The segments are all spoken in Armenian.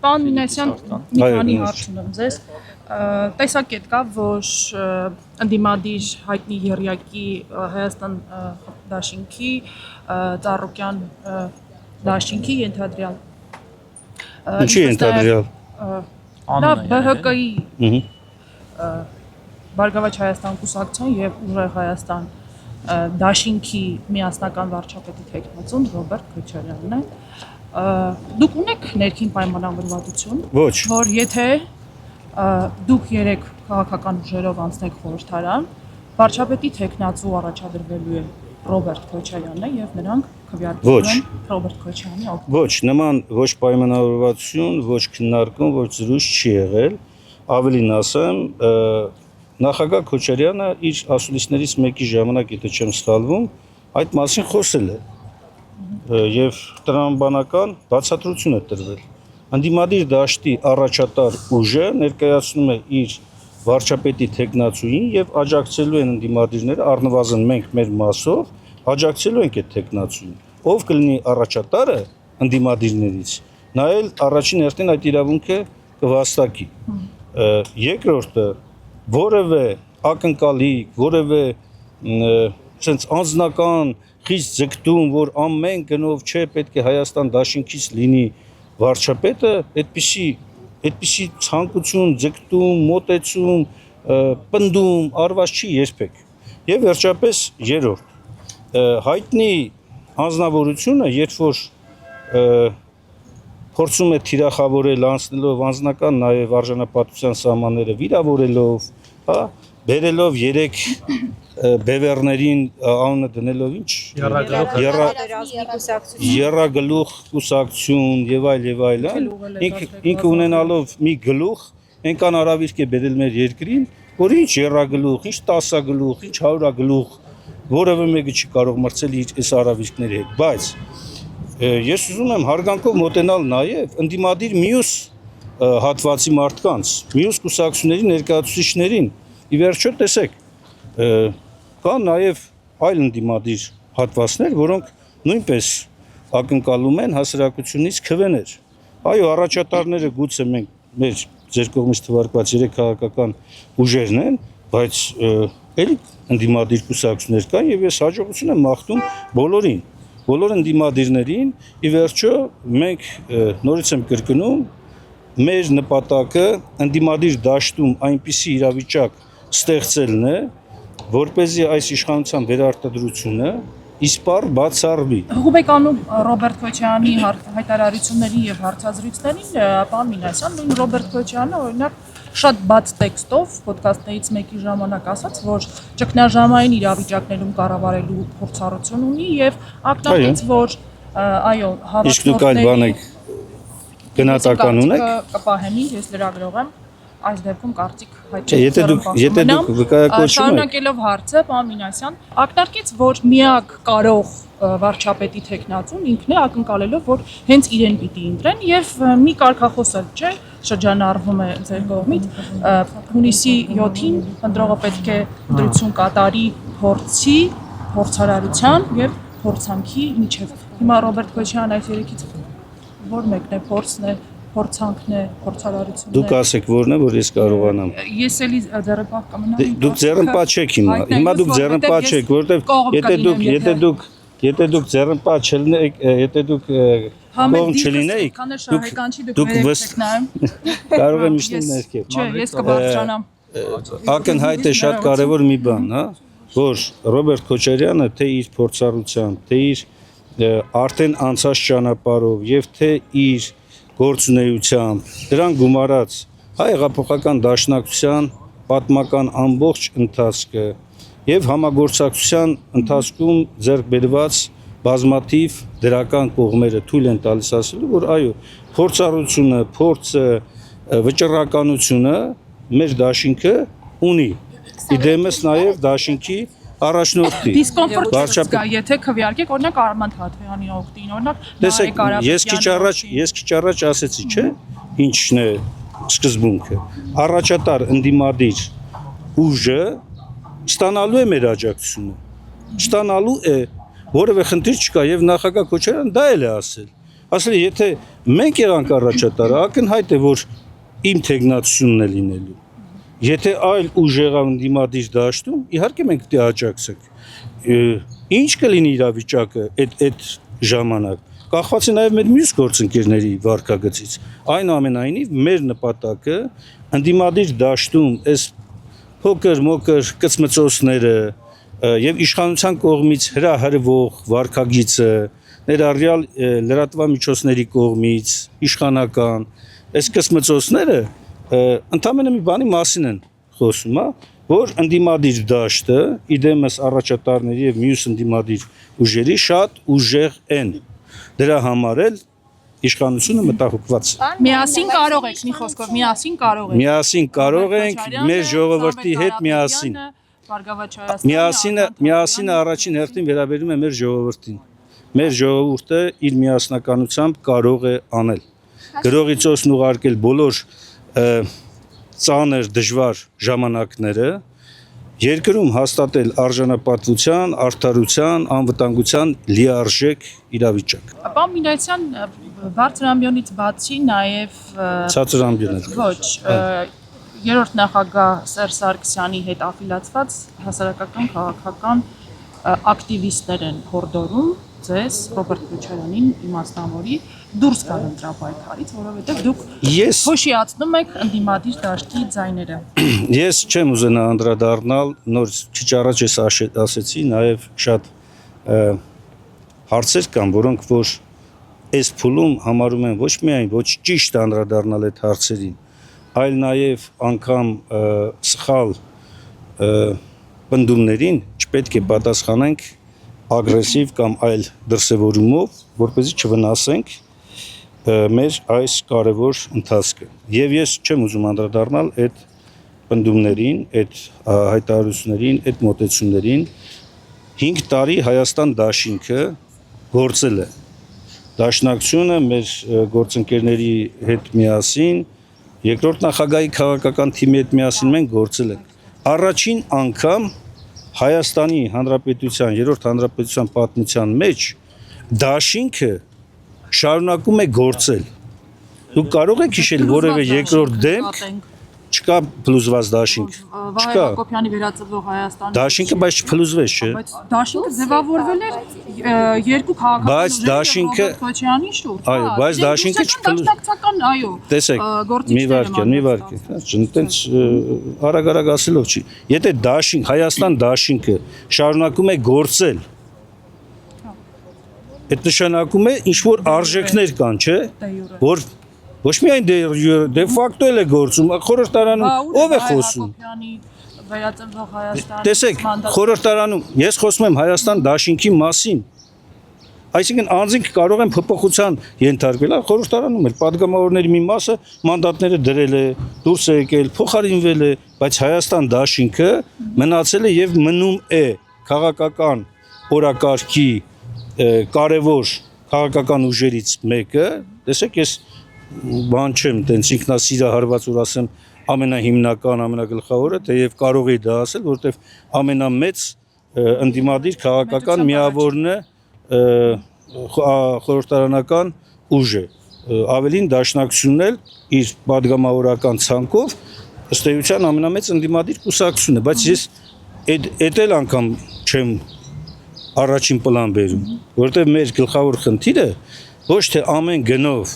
Պարոն Մինասյան, մի քանի հարց ունեմ ձեզ։ Տեսակետ կա, որ ընդդիմադիր հայտնի եռյակի Հայաստան դաշինքի Ծառուկյան դաշինքի ենթադրյալ։ Ինչի ենթադրյալ։ Դա ԲՀԿ-ի Բարգավաճ Հայաստան կուսակցության եւ Ուժեղ Հայաստան դաշինքի միասնական վարչապետի թեկնածուն Ռոբերտ Քոչարյանն է։ Դուք ունեք ներքին պայմանավորվածություն, որ եթե դուք 3 քաղաքական ուժերով անցնեք խորհրդարան, վարչապետի թեկնածու առաջադրվելու է Ռոբերտ Քոչարյանն է եւ նրանք քվեարկում են Ռոբերտ Քոչարյանի օգտին։ Ոչ, նման ոչ պայմանավորվածություն, ոչ քննարկում, ոչ զրույց չի եղել։ Ավելին ասեմ, նախագահ Քոչարյանը իր ասուլիսներից մեկի ժամանակ, եթե չեմ սխալվում, այդ մասին խոսել է եւ տրամաբանական բացատրություն է տրվել։ Ընդդիմադիր դաշտի առաջատար ուժը ներկայացնում է իր վարչապետի թեկնածուին եւ աջակցելու են ընդդիմադիրները, առնվազն մենք մեր մասով աջակցելու ենք այդ թեկնածուին։ Ով կլինի առաջատարը ընդդիմադիրներից, նա էլ առաջին հերթին այդ իրավունքը կվաստակի։ Երկրորդը որևէ ակնկալիք, որևէ sense անձնական խիստ ձգտում, որ ամեն գնով չէ պետք է Հայաստան դաշինքից լինի վարչապետը, այդպիսի ցանկություն, ձգտում, մոտեցում, պնդում արված չի երբեք։ Եվ վերջապես երրորդ հայտնի անձնավորությունը, երբ որ փորձում է թիրախավորել անցնելով անձնական նաև արժանապատվության սահմանները վիրավորելով, հա, բերելով 3 բևեռներին անունը դնելով ինչ եռագլուխ կուսակցություն եւ այլ, ինքը ունենալով մի գլուխ, այնքան արավիրք է բերել մեր երկրին, որ ինչ եռագլուխ, ինչ 10 գլուխ, ինչ 100 գլուխ, որևէ մեկը չի կարող մրցել իր այս արավիրքների հետ, բայց ես ուզում եմ հարգանքով մոտենալ նաև ընդդիմադիր մյուս հատվածի մարդկանց, մյուս կուսակցությունների ներկայացուցիչներին։ Ի վերջո տեսեք, կան նաև այլ ընդդիմադիր հատվածներ, որոնք նույնպես ակնկալում են հասարակությունից քվեներ։ Այո, առաջատարները գուցե մենք մեր ձեր կողմից թվարկված 3 քաղաքական ուժերն են, բայց էլի ընդդիմադիր կուսակցություններ կան եւ ես հաջողություն եմ մաղթում բոլորին։ Բոլոր ընդդիմադիրներին, ի վերջո մենք նորից եմ կրկնում, մեր նպատակը ընդդիմադիր դաշտում այնպիսի իրավիճակ ստեղծելն է, որպեսզի այս իշխանության վերարտադրությունը իսպառ բացառվի։ Հուբեկանում Ռոբերտ Քոչարյանի հայտարարություններին եւ հարցազրույցներին պարոն Մինասյան, նույն Ռոբերտ Քոչարյանը օրինակ շատ բաց տեքստով ոդկասթներից մեկի ժամանակ ասաց, որ ճգնաժամային իրավիճակներում կառավարելու փորձառություն ունի եւ ակնարկեց, որ այո, իսկ դուք այլ բան եք գնահատական ունեք, կպահեմ, ես լրագրող եմ, այս դեպքում կարծիք հայտնի։ Եթե դուք վկայակոչում եք, շարունակելով հարցը, պարոն Մինասյան, ակնարկեց, որ միակ կարող վարչապետի թեկնածուն ինքն է ակնկալելով, որ հենց իրեն պիտի ընտրեն եւ մի կարգախոս էլ չէ, շրջանառվում է ձեր կողմից, հունիսի 7-ին ընտրողը պետք է ընտրություն կատարի փորձի, փորձարարության եւ փորձանքի միջև։ Հիմա Ռոբերտ Քոչարյանն այս երեքից որ մեկն է, փորձն է, փորձանքն է, փորձարարությունն է։ Դուք ասեք որն է, որ ես կարողանամ։ Ես էլի ձեռնպահ կմնամ։ Դուք ձեռնպահ չեք հիմա դուք ձեռնպահ չեք, որովհետեւ եթե դուք ձեռնպահ չլինեք, եթե դուք կողմ չլինեիք, դուք կարող եմ իշտել ներքև։ Չէ, ես կբարձրանամ։ Ակնհայտ է շատ կարևոր մի բան, հա, որ Ռոբերտ Քոչարյանը թե իր փորձառությամբ, թե իր արդեն անցած ճանապարհով եւ թե իր գործունեությամբ դրան գումարած հայ հեղափոխական դաշնակցության պատմական ամբողջ ընթացքը եւ համագործակցության ընթացքում ձեռք բերված բազմաթիվ դրական կողմերը թույլ են տալիս ասելու, որ այո, փորձառությունը, փորձը, վճռականությունը մեր դաշինքը ունի։ Իդեմս նաեւ դաշինքի առաջնորդի։ Դիսկոմֆորտ կա, եթե քվեարկեք, օրինակ Արման Թաթեյանի օգտին, օրինակ տեսեք, ես քիչ առաջ ասեցի, չէ՞, ինչն է սկզբունքը։ Առաջատար ընդդիմադիր ուժը ստանալու է մեր աջակցությունը։ Ստանալու է, որևէ խնդիր չկա եւ նախագահ Քոչարյանը դա էլ է ասել, ասել եթե մենք եղանք առաջատարը, ակնհայտ է որ իմ թեկնածությունն է լինելու։ Եթե այլ ուժ եղավ ընդդիմադիր դաշտում, իհարկե մենք պետք է աջակցենք։ Ինչ կլինի իրավիճակը այդ ժամանակ։ Կախված է նաև մեր մյուս գործընկերների վարկագծից։ Այնուամենայնիվ մեր նպատակը ընդդիմադիր դաշտում այս փոքր-մոքր կծմծոցները եւ իշխանության կողմից հրահրվող վարկագիծը, ներառյալ լրատվամիջոցների կողմից իշխանական այս կծմծոցները ընդամենը մի բանի մասին են խոսում, որ ընդդիմադիր դաշտը իդեմս առաջատարների եւ մյուս ընդդիմադիր ուժերի շատ ուժեղ են։ Դրա համար էլ իշխանությունը մտահոգված է։ Միասին կարող եք, մի խոսքով, միասին կարող եք։ Միասին կարող ենք մեր ժողովրդի հետ միասին։ Միասին առաջին հերթին վերաբերում է մեր ժողովրդին։ Մեր ժողովուրդը իր միասնականությամբ կարող է անել։ Գրողի ծոցն ուղարկել բոլոր ծանր դժվար ժամանակները երկրում հաստատել արժանապատվության, արդարության, անվտանգության լիարժեք իրավիճակ։ Պարոն Մինասյան, բարձր ամբիոնից բացի նաև Ցածր ամբիոնել։ ոչ, երրորդ նախագահ Սերժ Սարգսյանի հետ աֆիլացված հասարակական քաղաքական ակտիվիստներ են հորդորում ձեզ Ռոբերտ Քոչարյանին իմաստավորի դուրս գալ ընտրապայքարից, որովհետև դուք հոշիացնում եք ընդդիմադիր դաշտի ձայները։ Ես չեմ ուզենա անդրադառնալ, նոր քիչ առաջ ես ասեցի, նաև շատ հարցեր կան, որոնք որ այս փուլում համարում են ոչ միայն ոչ ճիշտ անդրադառնալ այդ հարցերին, այլ նաև անգամ սխալ պնդումներին չպետք է պատասխանենք ագրեսիվ կամ այլ դրսևորումով, որպեսզի չվնասենք մեր այս կարևոր ընթացքը։ Եվ ես չեմ ուզում անդրադառնալ այդ պնդումներին, այդ հայտարարություններին, այդ մոտեցումներին։ 5 տարի Հայաստան դաշինքը գործել է։ Դաշնակցությունը մեր գործընկերների հետ միասին, երկրորդ նախագահի քաղաքական թիմի հետ միասին մենք գործել ենք։ Առաջին անգամ Հայաստանի Հանրապետության, երրորդ հանրապետության պատմության մեջ դաշինքը շարունակում է գործել։ Դուք կարող եք հիշել որևէ երկրորդ դեպք, չկա փլուզված դաշինք, չկա։ Հակոբյանի վերածնվող Հայաստանի Դաշինքը բայց չփլուզվեց, չէ։ Բայց դաշինքը ձևավորվել էր երկու քաղաքական Բայց դաշինքը Քոչարյանի շուրջ։ Այո, բայց դաշինքը չփլուզվեց, այո։ Տեսեք, մի վարքյան, այտենց արագ ասելով չի։ Եթե դաշինք, Հայաստան դաշինքը շարունակում է գործել, այդ նշանակում է ինչ որ արժեքներ կան, չէ, որ ոչ միայն դե ֆակտո է գործում, խորհրդարանում ով է խոսում։ Վերածնվող Հայաստանի։ Տեսեք, խորհրդարանում ես խոսում եմ Հայաստան դաշինքի մասին։ Այսինքն անձինք կարող են փոփոխության ենթարկվել, խորհրդարանում էլ падգամավորների մի մասը մանդատները դրել է, դուրս է եկել, փոխարինվել է, բայց Հայաստան դաշինքը մնացել է եւ մնում է քաղաքական օրակարգի կարևոր քաղաքական ուժերից մեկը։ Տեսեք, ես բան չեմ, տենց ինքնասիրահարված որ ասեմ ամենահիմնական, ամենագլխավորը, թեև կարող էի դա ասել, որովհետև ամենամեծ ընդդիմադիր քաղաքական միավորն է խորհրդարանական ուժը։ Ավելին դաշնակցությունն էլ իր падգամավորական ցանկով ըստ էության ամենամեծ ընդդիմադիր կուսակցությունն է, բայց ես այդ էլ անգամ չեմ առաջին պլան բերում, որովհետև մեր գլխավոր խնդիրը ոչ թե ամեն գնով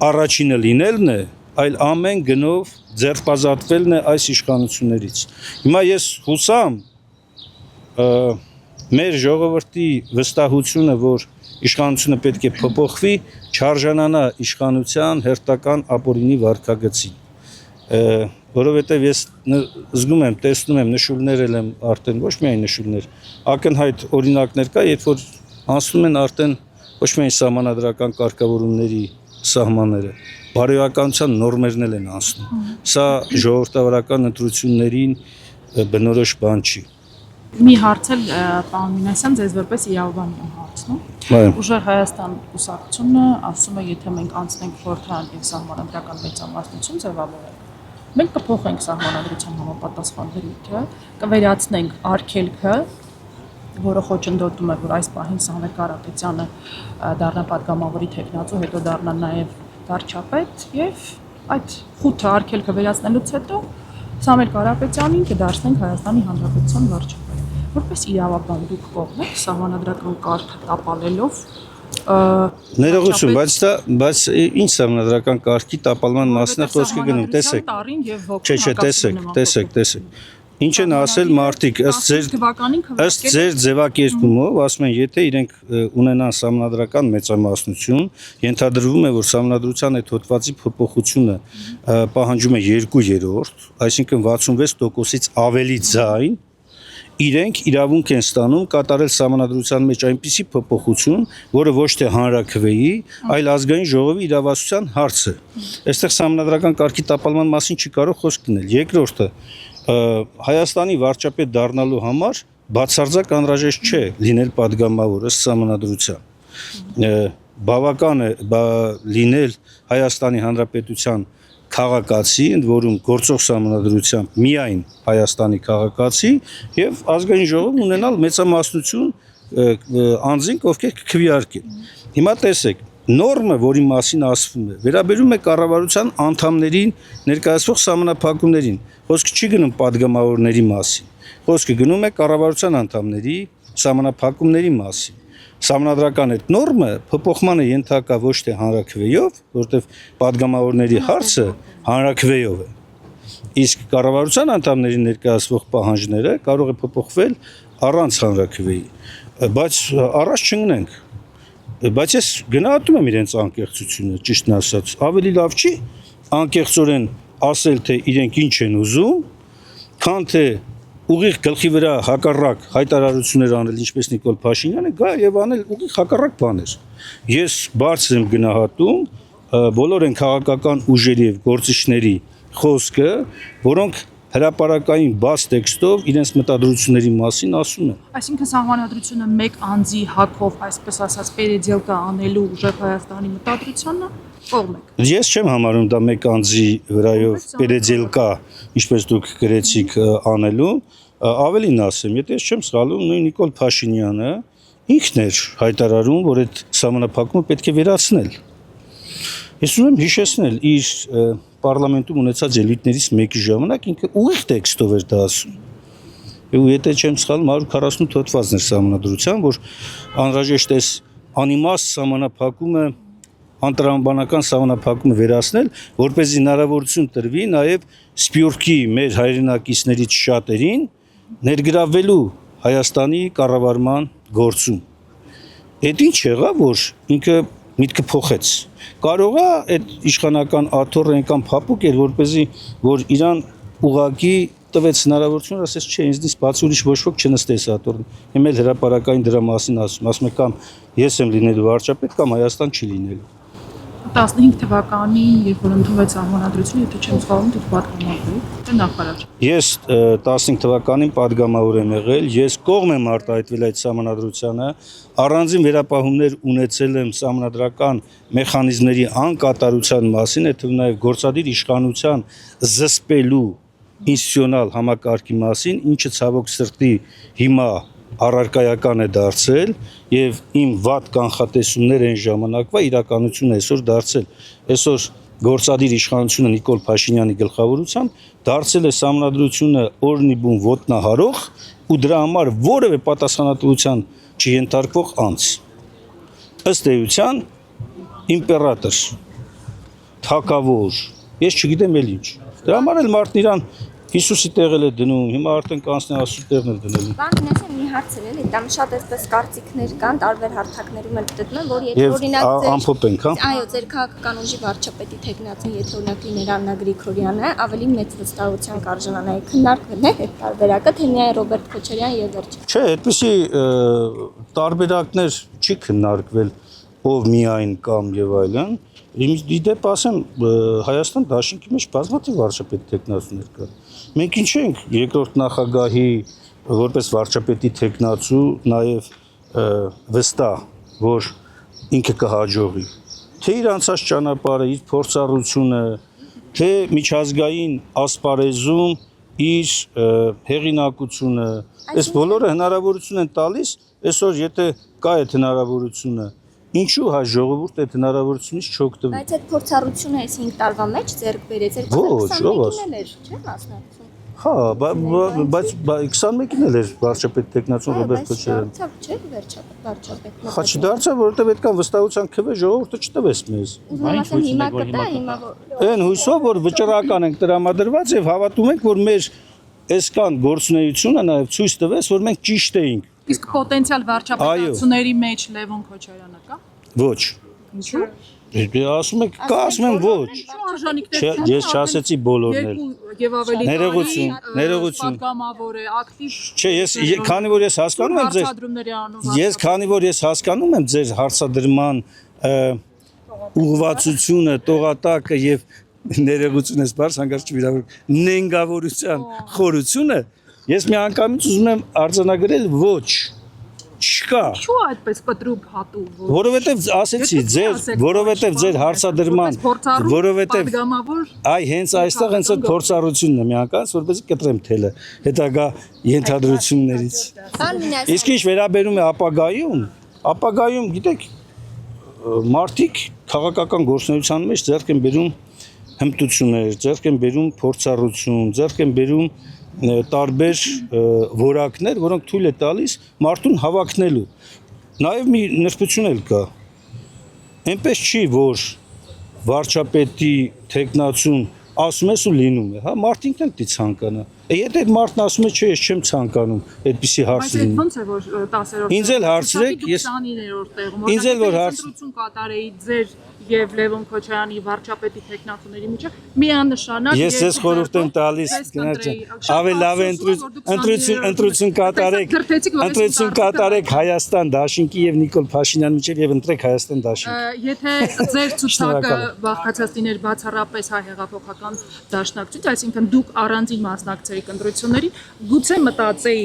առաջինը լինելն է, այլ ամեն գնով ձեռնպազատվելն է այս իշխանություններից։ Հիմա ես հուսամ մեր ժողովրդի վստահությունը, որ իշխանությունը պետք է փոփոխվի, չարժանանա իշխանության հերթական ապօրինի վարքագծին, որովհետև ես զգում եմ, տեսնում եմ, նշույլներ եմ արդեն, ոչ միայն նշույլներ, ակնհայտ օրինակներ կա, երբ որ անցնում են արդեն ոչ միայն սահմանադրական կարգավորումների սահմանները, բարոյականության նորմերն են անցնում։ Սա ժողովրդավարական ընտրություններին բնորոշ բան չի։ Մի հարց էլ պարոն Մինասյան, ձեզ որպես իրավաբան եմ հարցնում։ Ուժեղ Հայաստան կուսակցությունը ասում է, եթե մենք անցնենք խորհրդարան եւ սահմանադրական մեծամասնություն ձևավորենք, մենք կփոխենք սահմանադրության համապատասխան դրույթը, կվերացնենք արգելքը որը խոչընդոտում է, որ այս պահին Սամվել Կարապետյանը դառնա պատգամավորի թեկնածու, հետո դառնա նաև վարչապետ եւ այդ խութը արգելքը վերացնելուց հետո Սամվել Կարապետյանին կդարձնենք Հայաստանի Հանրապետության վարչապետ։ Որպես իրավաբան դուք կողմեք սահմանադրական կարգը տապալելով Ներողություն, բայց ինչ սահմանադրական կարգի տապալման մասն է խոսքը գնում, տեսեք։ Տեսեք։ Ինչ են ասել մարդիկ ըստ ձեր ձևակերպումով, ասում են, եթե իրենք ունենան սահմանադրական մեծամասնություն, ենթադրվում է, որ սահմանադրության այդ հոդվածի փոփոխությունը պահանջում է 2/3, այսինքն 66%-ից ավելի ձայն, իրենք իրավունք են ստանում կատարել սահմանադրության մեջ այնպիսի փոփոխություն, որը ոչ թե հանրաքվեի, այլ ազգային ժողովի իրավասության հարց է։ Այստեղ սահմանադրական կարգի տապալման մասին չի կարող խոսք լինել։ Երկրորդը, Հայաստանի վարչապետ դառնալու համար բացարձակ անհրաժեշտ չէ լինել պատգամավոր ըստ սահմանադրության։ Բավական է լինել Հայաստանի Հանրապետության քաղաքացի, ընդ որում գործող սահմանադրությամբ միայն Հայաստանի քաղաքացի եւ ազգային ժողովում ունենալ մեծամասնություն անձինք, ովքեր կքվեարկեն։ Հիմա տեսեք, նորմը, որի մասին ասվում է, վերաբերում է կառավարության անդամներին ներկայացվող սահմանափակումներին։ Խոսքը չի գնում պատգամավորների մասին։ Խոսքը գնում է կառավարության անդամների սահմանափակումների մասին։ Սահմանադրական այդ նորմը փոփոխման է ենթակա ոչ թե հանրաքվեով, որովհետև պատգամավորների հարցը հանրաքվեով է։ Իսկ կառավարության անդամների ներկայացվող պահանջները կարող է փոփոխվել առանց հանրաքվեի։ Բայց առաջ չընկնենք։ Բայց ես գնահատում եմ իրենց անկեղծությունը, ճիշտն ասած, ավելի լավ չի անկեղծորեն ասել, թե իրենք ինչ են ուզում, քան թե ուղիղ գլխի վրա հակառակ հայտարարություններ անել, ինչպես Նիկոլ Փաշինյանը, գա եւ անել ուղիղ հակառակ բաներ։ Ես բարձր եմ գնահատում բոլոր այն քաղաքական ուժերի եւ գործիչների խոսքը, որոնք հրապարակային բաց տեքստով իրենց մտադրությունների մասին ասում են։ Այսինքն սահմանադրությունը մեկ անձի հակով, այսպես ասած, պերեդելկա անելու ուժեղ Հայաստանի մտադրությանը կողմեք։ Ես չեմ համարում դա մեկ անձի վրայով պերեդելկա, ինչպես դուք գրեցիք, անելու, ավելին ասեմ, եթե ես չեմ սխալվում, նույն Նիկոլ Փաշինյանը ինքն էր հայտարարում, որ այդ սահմանափակումը պետք է վերացնել։ Ես ուզում եմ հիշեցնել իր պարլամենտում ունեցած ելույթներից մեկի ժամանակ ինքը ուղիղ տեքստով էր դա ասում։ Ու եթե չեմ սխալվում 148 հոդվածներ սահմանադրության, որ անհրաժեշտ է անիմաստ սահմանափակումը, անտրամաբանական սահմանափակումը վերացնել, որպեսզի հնարավորություն տրվի նաև Սփյուռքի մեր հայրենակիցներից շատերին ներգրավվելու Հայաստանի կառավարման գործում։ Այդ ինչ եղավ, որ ինքը միտքը փոխեց։ Կարող է այդ իշխանական աթոռը այնքան փափուկ էր, որպեսզի որ իրան ուղակի տվեց հնարավորություն, ասես չէ, ինձնից բացի ուրիշ ոչ ոք չնստես աթոռին։ Հիմա էլ հրապարակային դրա մասին ասում է կամ ես եմ լինելու վարչապետ, կամ Հայաստան չի լինելու։ 15 թվականին, երբ որ ընդունվեց սահմանադրությունը, եթե չեմ սխալվում, դուք պատգամավոր եք, թե նախարար։ Ես 15 թվականին պատգամավոր եմ եղել, ես կողմ եմ արտահայտվել այդ սահմանադրությանը, առանձին վերապահումներ ունեցել եմ սահմանադրական մեխանիզմների անկատարության մասին, այդ թվում նաև գործադիր իշխանության զսպելու ինստիտուցիոնալ համակարգի մասին, ինչը ցավոք սրտի հիմա առարկայական է դարձել եւ իմ վատ կանխատեսումներ այն ժամանակվա իրականություն է այսօր դարձել։ Այսօր գործադիր իշխանությունը Նիկոլ Փաշինյանի գլխավորությամբ դարձել է սահմանադրությունը օրնիբուն ոտնահարող ու դրա համար որևէ պատասխանատվության չենթարկվող անձ։ Ըստ էության իմպերատոր, թագավոր, ես չգիտեմ էլ ինչ։ Դրա համար էլ մարդն իրան Հիսուսի տեղել է դնում, հիմա արդեն կանցնի Աստծո տեղն էլ դնելու։ Բան մնացել մի հարց էլ էլի, դամ շատ այսպես կարծիքներ կան, տարբեր հարթակներում էլ դիտում են, որ եթե օրինակ ամփոփ ենք, հա։ Այո, ձեր քաղաքական ուժի վարչապետի թեկնածուն, եթե օրինակ լիներ Աննա Գրիգորյանը, ավելի մեծ վստահության կարժանանայի քննարկվել է այդ տարբերակը, թե միայն Ռոբերտ Քոչարյան եւ վերջ։ Չէ, այդպիսի տարբերակներ չի քննարկվել, ով միայն կամ եւ այլն։ Դիտեպ ասեմ, Հայաստան դաշինքի մեջ բազմաթիվ վարչապետի թեկնածուներ կան։ Մենք ինչ ենք երկրորդ նախագահի որպես վարչապետի թեկնածու նաև վստահ, որ ինքը կհաջողի։ Թե իր անցած ճանապարհը, իր փորձառությունը, թե միջազգային ասպարեզում իր հեղինակությունը, այս բոլորը հնարավորություն են տալիս, այսօր եթե կա այդ հնարավորությունը, ինչու հայ ժողովուրդ այդ հնարավորությունից չօգտվի։ Բայց այդ փորձառությունը այս 5 տարվա մեջ ձեռք բերեց, Ոչ, ով էլ էր, չէ՞, մասնակցում։ Հա, բայց 21-ին էլ էր վարչապետ տեխնացուն Ռոբերտ Քոչարյանը։ Դարձավ, չէ՞, վարչապետ։ Հա, չդարձավ, որովհետև այդքան վստահության քվե ժողովուրդը չտվեց մեզ։ Ուզում եմ ասել հիմա կտա, հիմա Այն հույսով, որ վճռական ենք տրամադրված եւ հավատում ենք, որ մեր այսքան գործունեությունը նաեւ ցույց տվեց, որ մենք ճիշտ էինք։ Իսկ պոտենցիալ վարչապետությունների մեջ Լևոն Քոչարյանը կա։ Ոչ։ Ինչու՞։ Ասում եք, կա, ասում եմ ոչ։ Ինչու արժանիքներ։ Ես չասեցի բոլորն էլ։ Եվ ավելի Ներողություն։ պատգամավոր է, ակտիվ։ Չէ, ես քանի որ ես հասկանում եմ ձեր հարցադրումների անունով։ Ես քանի որ ես հասկանում եմ ձեր հարցադրման ուղղվածությունը, տողատակը եւ ներողություն ես բարձ հանգարց չվիրավորեք նենգավորության խորությունը, ես մի անգամից ուզում եմ արձանագրել ոչ չկա։ Ինչու այդպես կտրուկ հատուկ։ Որովհետեւ ասեցի որովհետեւ ձեր հարցադրման որովհետեւ այ հենց այստեղ հենց այդ փորձառությունն է մի անգամ որպեսզի կտրեմ թելը հետագա ենթադրություններից։ Իսկ ինչ վերաբերում է ապագայում գիտեք մարդիկ քաղաքական գործունեության մեջ ձեռք են բերում հմտություններ, ձեռք են բերում փորձառություն, ձեռք են բերում տարբեր որակներ, որոնք թույլ է տալիս մարդուն հավակնելու։ Նաև մի նրբություն էլ կա։ Այնպես չի, որ վարչապետի տեխնացուն ասում ես ու լինում է, հա, մարդինքն էլ դի ցանկանա։ Եթե այդ մարդն ասում է, չէ, ես չեմ ցանկանում, այդպիսի հարց լինի։ Բայց ոնց է որ 10-րդ Ինձ էլ հարցրեք, ես 20-րդ տեղում, Ինձ էլ որ հարց ընտրություն կատարեի ձեր եւ Լևոն Քոչարյանի վարչապետի տեխնացուների միջև միանշանակ Ես ես խորհուրդ եմ տալիս ավելի լավ է ընտրություն կատարեք Հայաստան Դաշինքի եւ Նիկոլ Փաշինյանի միջև եւ ընտրեք Հայաստան Դաշինք։ Եթե ձեր ցուցակը բաղկացած լիներ բացառապես հայ հեղափոխական դաշնակցություն, այսինքն դուք առանձին մասնակցեիք ընտրություններին, գուցե մտածեի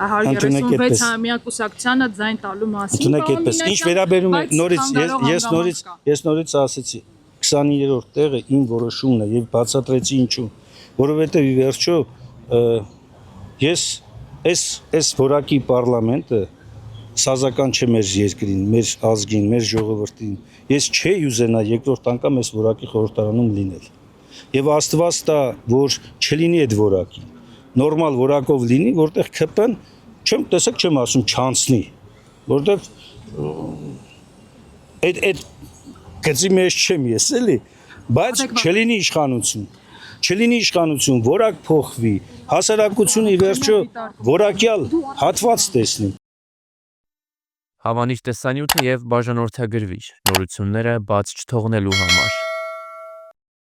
136-ամյա կուսակցությանը ձայն տալու մասին։ Ընդունեք այդպես։ Ինչ վերաբերում է նորից ես նորից ասեցի 20-րդ տեղը իմ որոշումն է եւ բացատրեցի ինչու, որովհետեւ ի վերջո ես այս որակի parlamento սազական չէ մեր երկրին, մեր ազգին, մեր ժողովրդին։ Ես չէի ուզենա երկրորդ անգամ այս որակի խորհրդարանում լինել։ Եվ Աստված տա, որ չլինի այդ որակի։ Նորմալ որակով լինի, որտեղ ԿՊ-ն չեմ ասում չանցնի, որտեղ այդ գծի մեջ չեմ ես էլի, բայց չլինի իշխանություն, որակ փոխվի, հասարակությունը ի վերջո որակյալ հատված տեսնի։ Հավանիչ տեսանյութը եւ բաժանորդագրվիչ նորությունները բաց չթողնելու համար